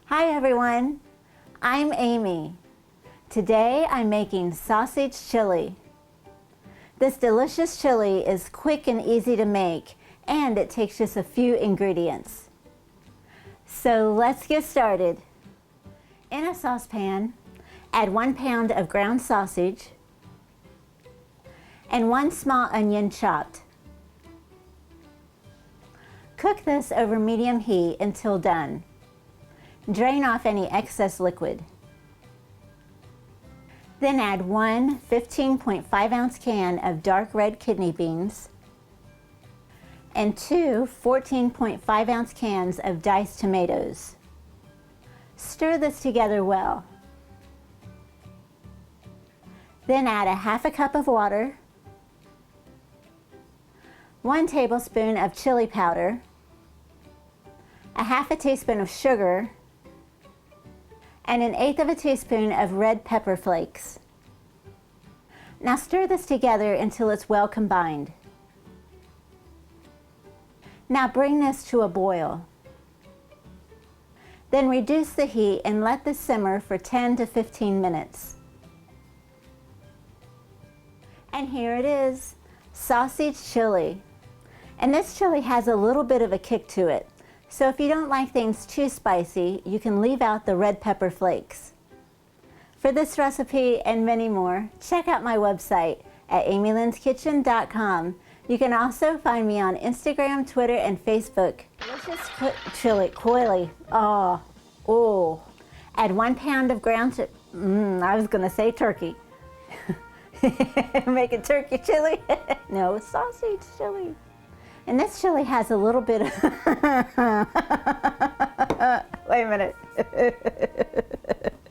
Hi everyone, I'm Amy. Today I'm making sausage chili. This delicious chili is quick and easy to make, and it takes just a few ingredients. So let's get started. In a saucepan, add 1 pound of ground sausage and 1 small onion chopped. Cook this over medium heat until done. Drain off any excess liquid. Then add 1 15.5 ounce can of dark red kidney beans and 2 14.5 ounce cans of diced tomatoes. Stir this together well. Then add a half a cup of water, 1 tablespoon of chili powder, a half a teaspoon of sugar, and 1/8 teaspoon of red pepper flakes. Now stir this together until it's well combined. Now bring this to a boil. Then reduce the heat and let this simmer for 10 to 15 minutes. And here it is, sausage chili. And this chili has a little bit of a kick to it. So if you don't like things too spicy, you can leave out the red pepper flakes. For this recipe and many more, check out my website at amylynnskitchen.com. You can also find me on Instagram, Twitter, and Facebook. Delicious chili, coily. Oh. Add 1 pound of ground I was gonna say turkey. Make it turkey chili. No, sausage chili. And this chili has a little bit of wait a minute.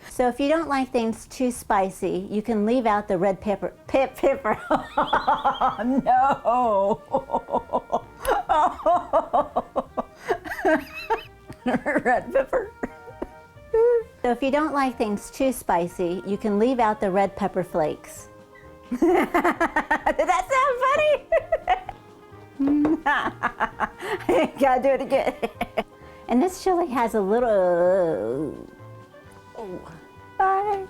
So if you don't like things too spicy, you can leave out the red pepper. No. Red pepper. So if you don't like things too spicy, you can leave out the red pepper flakes. Did that sound funny? Gotta do it again. And this chili has a little... Bye.